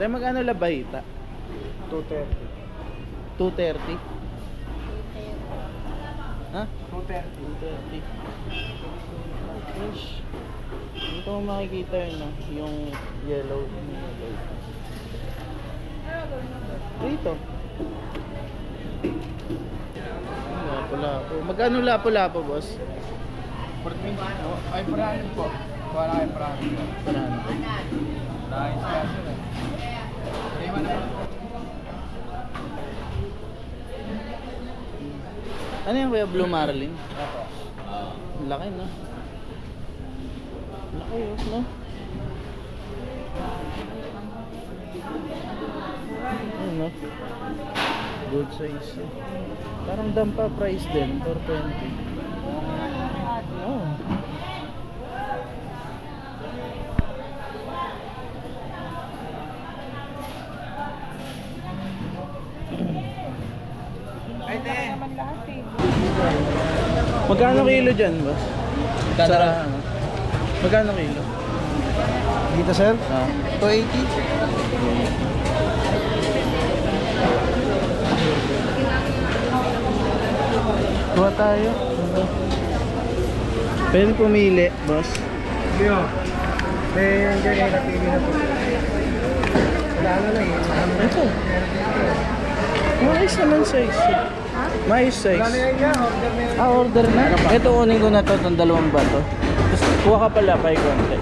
Tayo magkano labahita? 230. 230? Ha? 230. 230. Fresh. Dito mo makikita yun, no? Yung yellow. Dito. Lapo-lapo. Magkano lapo-lapo, boss? 14. Ay, paranin po. Wala kayo paranin po. Parang. Dahil special eh. Lima naman po. Ano yung kuya? Blue Marlin? Opo. Laki, no? Laki, no? Ayun, no? Good size. Parang dampa price din, 420. Oh. Ay, te. Magkano kilo dyan, boss? Magkano? Ano? Magkano kilo? Dito, sir? Ah. 280. Kuha tayo. Pwede pumili, boss. Yo. Yung dyan ay napili na po. Wala na lang eh. Ito. Maayos naman size. Maayos size. Wala na yan niya. Order na yan. Ah, order na? Ito, kunin ko na to, itong dalawang bato. Tapos kuha ka pala, pay konti.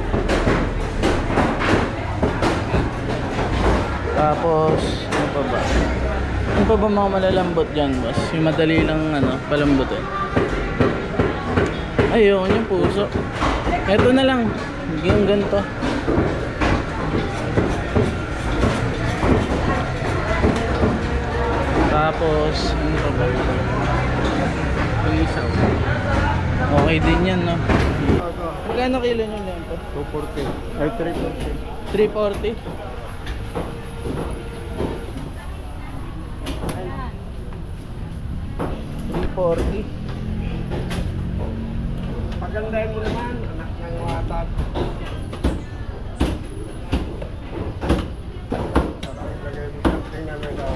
Tapos, ano pa ba? Ano pa ba mga malalambot dyan, boss? Yung madali lang, palambutin. Ayun, yung puso. Ito na lang. Yung ganito. Tapos, ano pa ba? Yung isaw. Okay din yan, no? Magkano kilo nyo lang ito? 240. Ay, 340. 340? $340. Pagandahin mo naman. Anak ng watag. Tingnan mo daw.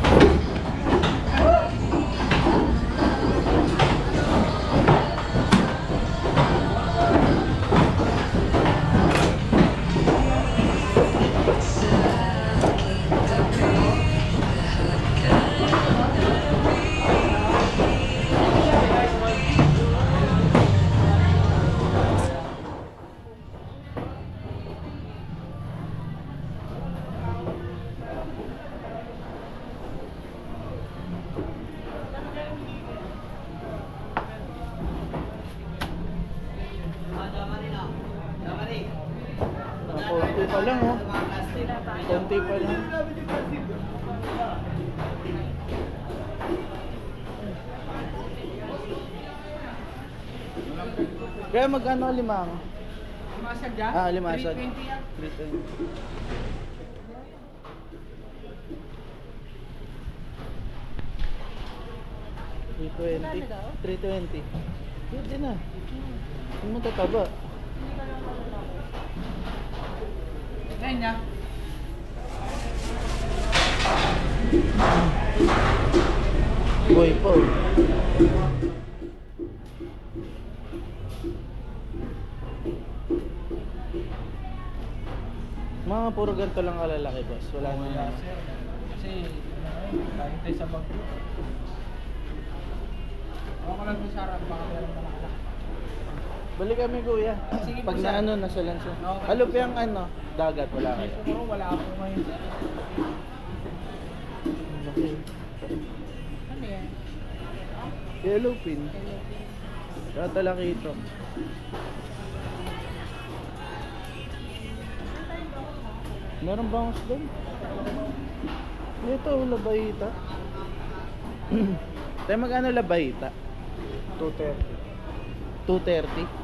Konti pa lang, oh. Konti pa lang. Kaya magkano limang? Limasag dyan? Ah, limasag. 320 yan. 320. $320. Pwede na. Yung matataba. Ngayon niya. Boy po. Mga puro ganito lang kalalaki, boss. Wala na yan. Sir. Kasi, kahit tayo sa bag. Ako lang sa sarap. Baka meron na anak. Balik kami, kuya. Sige po, Pag sir. na nasa lansa. Okay. Halo pa yung dagat, wala kayo. Siguro wala ako ngayon. Laki. Ano yan? Yellow pin. Katalaki ito. Meron bang doon? Ito, labahita. Tayo magkano labahita? 230. 230?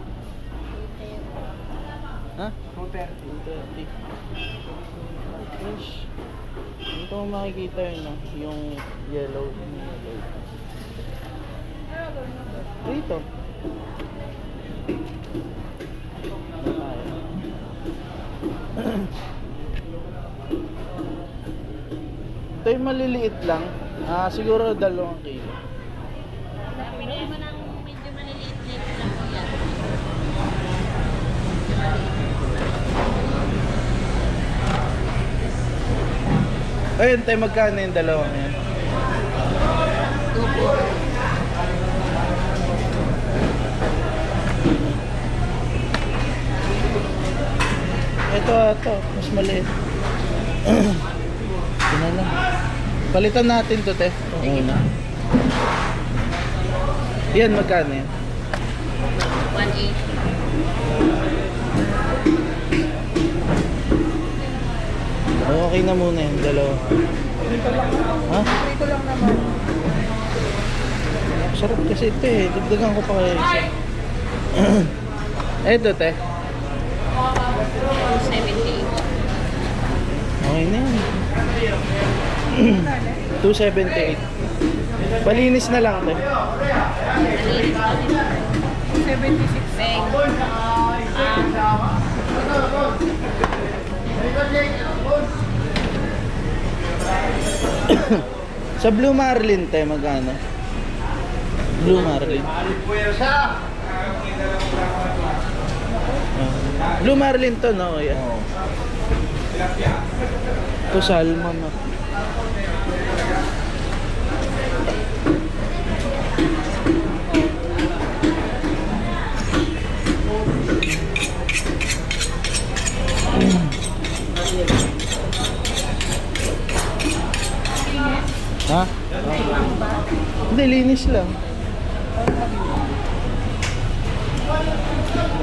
Ha? 230. 230. Fresh. Dito mo makikita yun, no? Yung yellow. Dito. Ito yung maliliit lang. Siguro 2 kilo. Pili mo ng medyo maliliit-liit lang po yan. Ayun tayo, magkano yung 2 yan? 2 po. Ito, mas maliit. Ito na lang. Palitan natin to, te. Okay na. Yan, magkano yan? 180. Okay na muna yung 2. Ha? Ito lang naman. Sarap kasi ito eh. Dagdagan ko pa kaya isa. Ito, te. 278. Okay na yan. 278. Palinis na lang, te. Malinis pa rin. 76. Beng. Sa Blue Marlin, te, magkano? Blue Marlin. Blue Marlin to, no? Yeah. Ito salmon, no? Ha? Hindi, linis lang.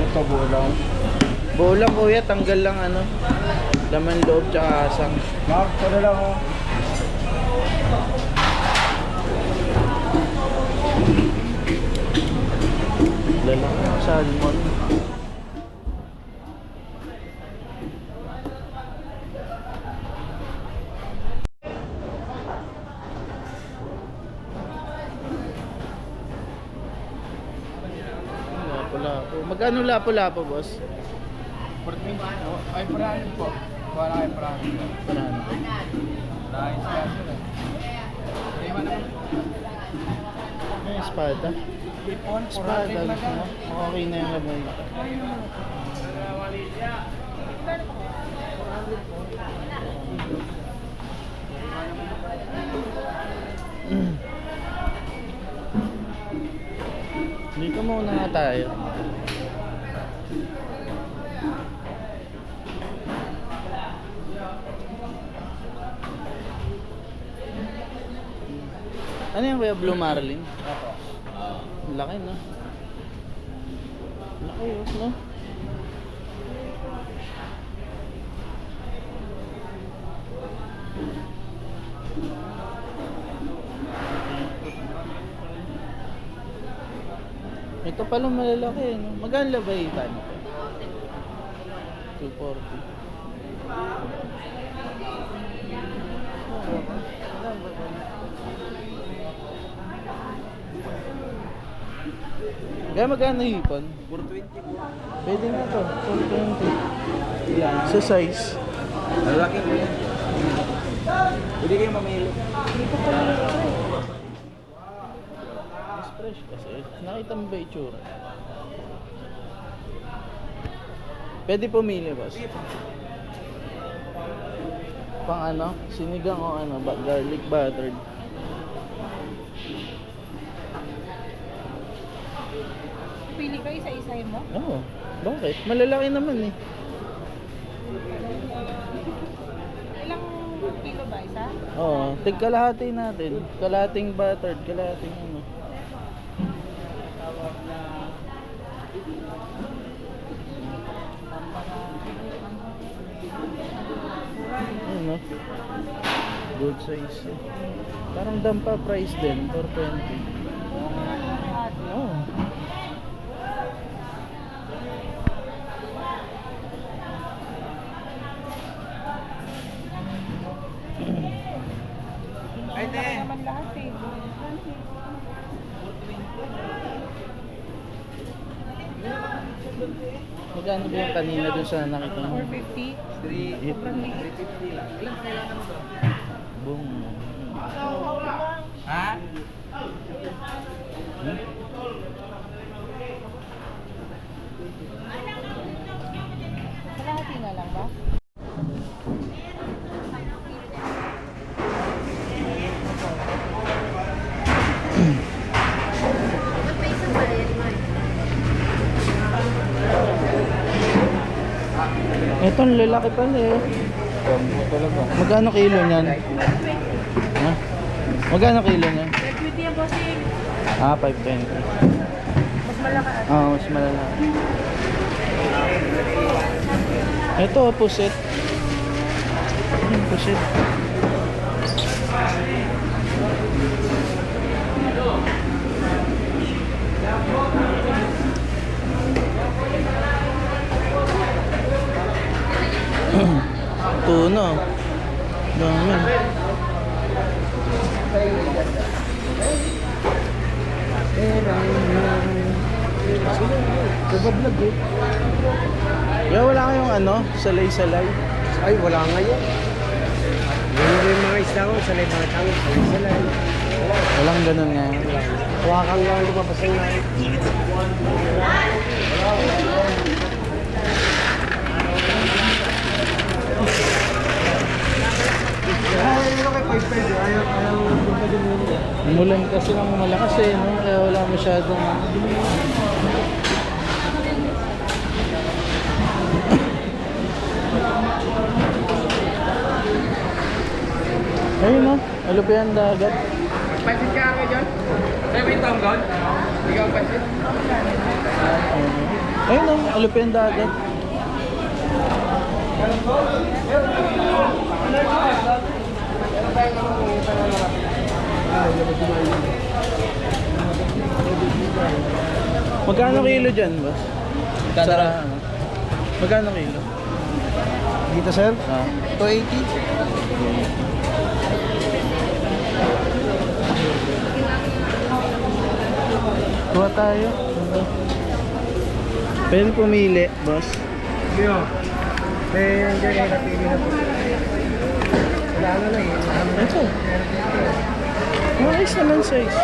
Ito, bulang. Bulang, kuya, tanggal lang ano. Laman loob tsaka asang. Mark, ito na lang oh. Lalang salmon. Lapo-lapo. Magkano lapo-lapo, boss? 14. Ay, parang po. Wala kayo parang. Parang. Dahil sa kaso na. Iwan naman. May espada. Ipon, Espada. No? Okay na yung laman. Dito muna nga tayo. Ano yung kuya, Blue Marlin? Ang laki, no? Laki, no? Ito pala malalaki, no? Magkano labay tayo? 240. Kaya magkano hipon? 420 po. Pwede na to, 420. Yan, sa size. Malaki po yan. Pwede kayo mamili. Mas fresh kasi. Nakita mo ba itsura? Pwede pumili, boss. Pang ano? Sinigang o ano? Garlic buttered. Pili ko isa-isahin mo? Oo. Bakit? Malalaki naman eh. Ilang kilo ba isa? Oo. Tig kalahati natin. Kalahating buttered. Kalahating ano. Ayun, no? Good size eh. Parang dampa price din. 420. Oo. Ay, te. Naman lahat eh. Magkano ba yung kanina dun sa nakita mo? 450. 350 lang. Ilan kailangan mo ba? Boom. Kalahati na lang ba? Ito, ang lalaki pala eh. Talaga. Magkano kilo niyan? Ha? Magkano kilo niyan? Beauty ang bossing. Ah, 520. Mas malaki. Mas malalaki. Ito, pusit. Pusit. Tuna. Dami. Nagbablog eh. Kaya wala kayong ano, salay-salay. Ay, wala nga yan. Yun yung mga isda ko, sanay mga tango, sanay. Walang ganun nga. Huwakang lang lumabas ang ngayon. Umulan kasi ng malakas eh, no? Kaya wala masyadong... Ayun no, alupihan dagat. Pansit ka ako dyan? Sa'yo ba yung tanggal? Ikaw ang pansit? Ayun no, alupihan dagat. Magkano kilo dyan, boss? Sa, ano? Magkano kilo? Dito sir? 280. Kuha tayo. Pwede pumili, boss. Hindi o. Eh, hindi kayo napili na po. Wala na eh. Ito. Mais naman size.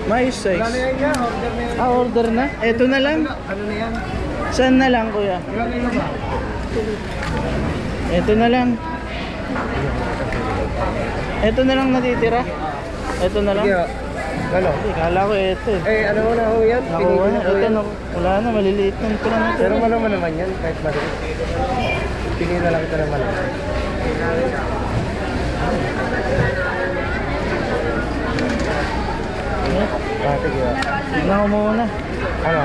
Mais size. Wala na yan niya, order na yan. Ah, order na? Ito na lang? Ano na yan? Saan na lang, kuya? Wala na ba? Ito na lang. Ito na lang natitira. Ito na lang. Sige o. Ano? Hindi, kala ko ito eh. Eh, ano mo na ho yan? Nakuha Pinili na. na ho Ito, yan. wala na, maliliit na. Ito lang Pero natira. malaman naman yan, kahit maliit. Pili na lang ito ng malaman. Sige o. Tignan ko muna. Ano?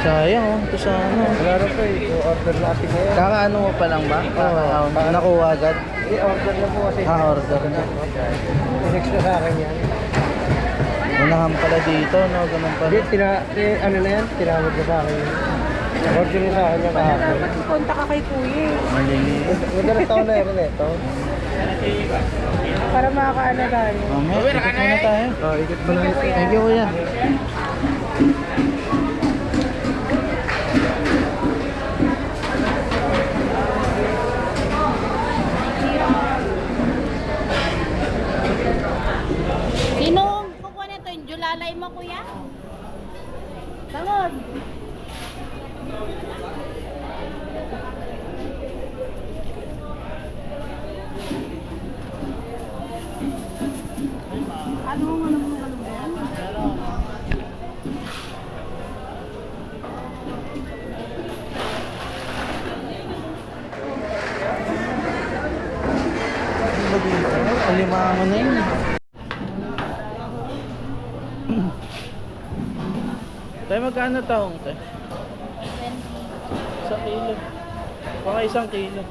Sayang oh. Ito sa ano. Wala na po eh. Order natin ngayon. Kakaano mo pa lang ba? Nakuha agad? I-order na po kasi. Order na. Tinext na sa akin yan. Unahan pala dito, no? Ganun pala. Hindi, ano na yan? Tinawag na sa akin yan. Order na sa akin yan kahapon. Punta ka kay kuya Maliliit. Madalas taon na rin ito. para makakaano tayo. Mamaya, ikot muna tayo. Oh, ikot mo na ito. Thank you, kuya. Sino kukuha nito? Yung julalay mo, kuya? Tangod. Alimango na yun. Tayo magkano taong tayo? 1 kilo. Baka 1 kilo.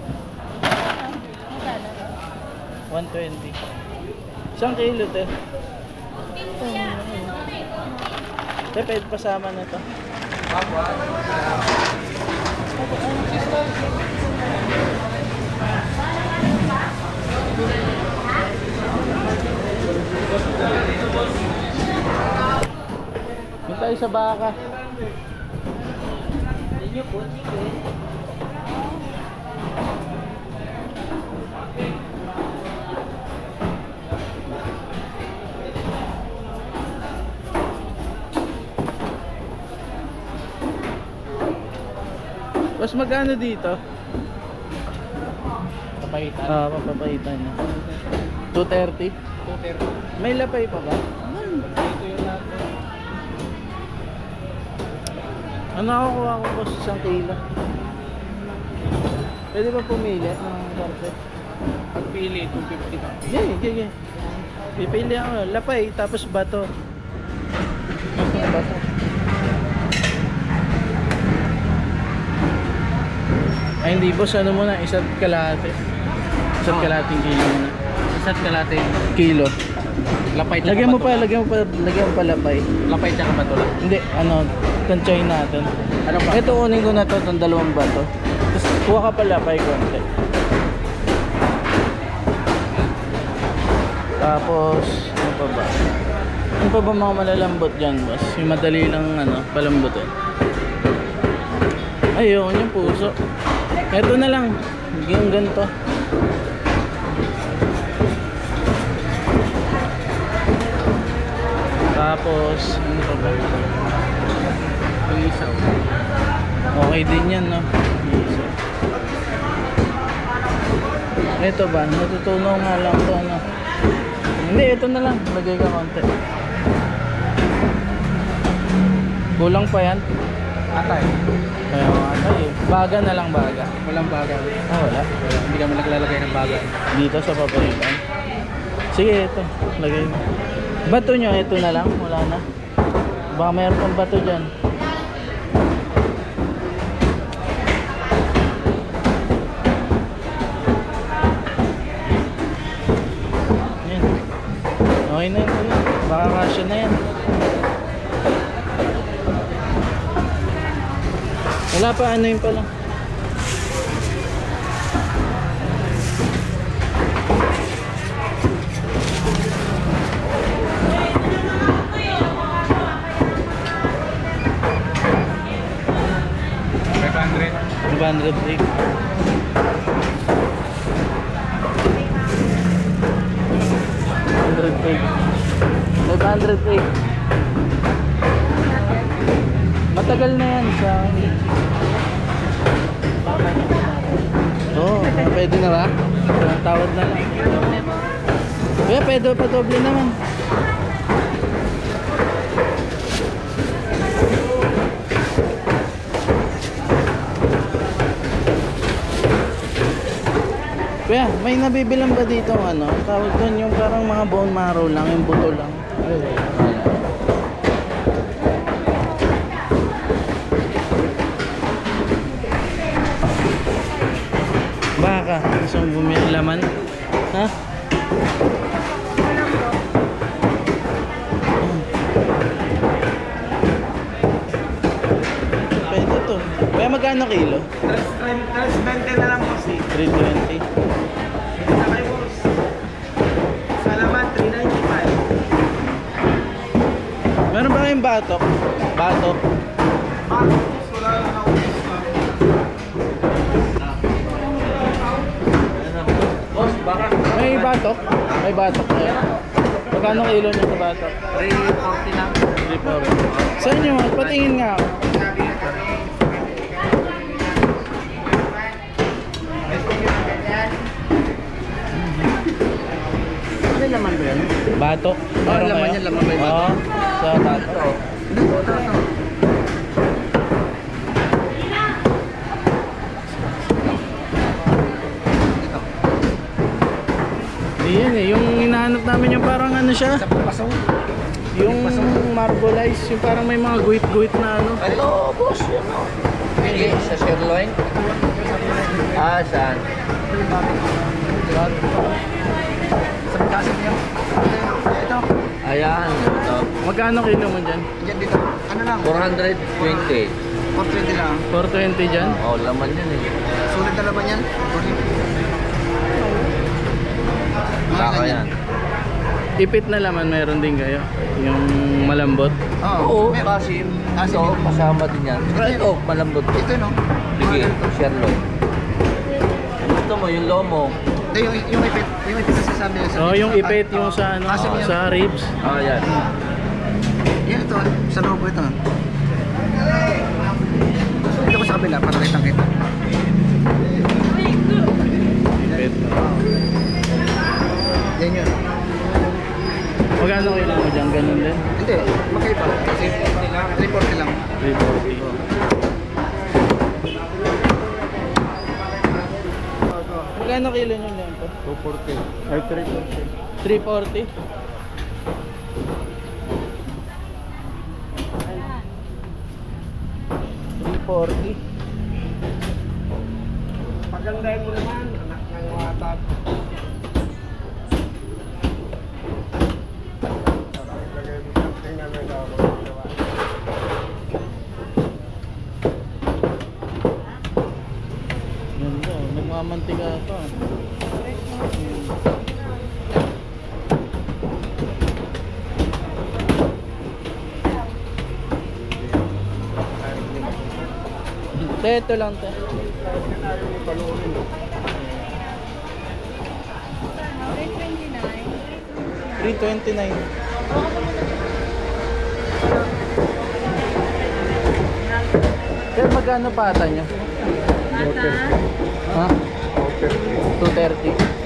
120. 1 kilo te. Te, pwede pasama na to. Doon tayo sa baka. Boss, magkano dito? Papaitan. Papapaitan na. 230? 230. May lapay pa ba? Ito yung natin. Ano nakukuha ko boss? 1 kilo. Pwede ba pumili ng karpe? Pagpili, 250 ba? Sige. Pipili ako. Lapay, tapos bato. Bato. Ay hindi boss, ano muna? Isa't kalahati. Isa't kalahating kilo muna. Isa't kalate. Kilo. Lapay Lagyan mo pa lapay. Lapay tsaka bato lang. Hindi, tansyahin natin. Ano pa? Ito, unin ko na to, itong 2 bato. Tapos kuha ka pa lapay konti. Tapos, ano pa ba? Ano pa ba mga malalambot dyan, boss? Yung madali lang, palambutin. Ayun, yung puso. Ito na lang. Yung ganito. Tapos, ano pa ba? Yung isaw. Okay din yan, no? Isaw. Ito ba? Natutunaw nga lang to, ano? Hindi, ito na lang. Lagay ka konti. Kulang pa yan? Atay. Kaya atay eh. Baga na lang baga. Walang bagal. Wala. Hindi kami naglalagay ng bagal. Dito sa papalitan. Sige, ito. Lagay mo. Bato nyo, ito na lang. Wala na. Baka mayroon pang bato dyan. Yan. Okay na yun. Baka kasya na yan. Wala pa, ano yun pala. $500. 500. Matagal na yan sa akin. Oo, pwede na ba? Tawad na lang. Kaya pwede pa doble naman. Kuya, may nabibilang ba dito tawag doon yung parang mga bone marrow lang, yung buto lang. Ay, baka, gusto mong bumili laman? Ha? Pwede to. Kaya magkano kilo? 320 na lang po si. 320. Sakay boss. Salamat, 395. Meron ba kayong batok? Batok? Wala na naubos na. Boss, baka. May batok? May batok na yan. Magkano kilo nyo sa batok? 340 lang. 340. Saan nyo? Patingin nga ako. Ano laman ba yan? Batok? Laman kayo? yan, laman ba yung batok? Oo. Sa batok. Hindi yan eh. Yung hinahanap namin yung parang siya. Sa papasaw. Yung marbleized. Yung parang may mga guhit-guhit na Hello, boss. Yan o. Pili sa sirloin. Saan? Sa pagkasin niya. Ito. Ayan. Ito. Magkano kilo mo dyan? Yan dito. Ano lang? 420. 420 lang. 420 dyan? Oh, laman yan eh. Sulit na laman yan. Saka yan. Ipit na laman meron din kayo. Yung malambot. Oo, kasi ito, kasama din yan. Ito, malambot to. Ito no? Sige, sirloin. Gusto mo, yung lomo. Ito yung ipit. Yung ipit na sasabi nila. Oh, yung ipit yung sa sa ribs. Yan. Yan ito. Sa lobo ito. Ito kasi sa kabila para kitang kita. Ipit. Yan yun. Magkano kilo mo dyan? Ganun din? Hindi, magkaiba. Kasi 340 lang. 340. Magkano kilo nyo lang po? 240. Ay, 340. 340? $340. Pagandahin mo naman, anak ng watag. Ganda, nagmamantika pa. Te, ito lang te. 329. Sir, magkano pata nyo? Ha? 230.